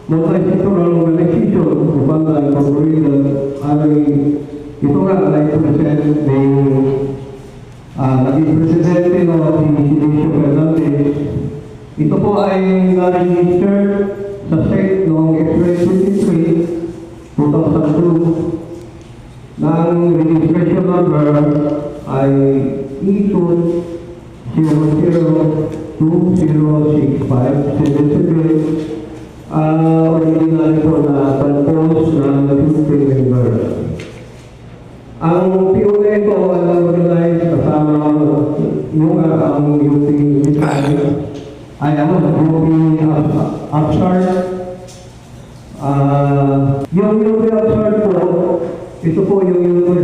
multi-sectoral organization upang incorporated ay ito nga na-present naging presidente no si Silicio Fernandez. Ito po ay na-register sa state noong April 23, 2002 ng registration number ay E2 00206577. Original po na pag-post ng 15 members. Ang POA ko ay organized kasama yung UP ay UP Upstart. Yung UP Upstart po, ito po yung UP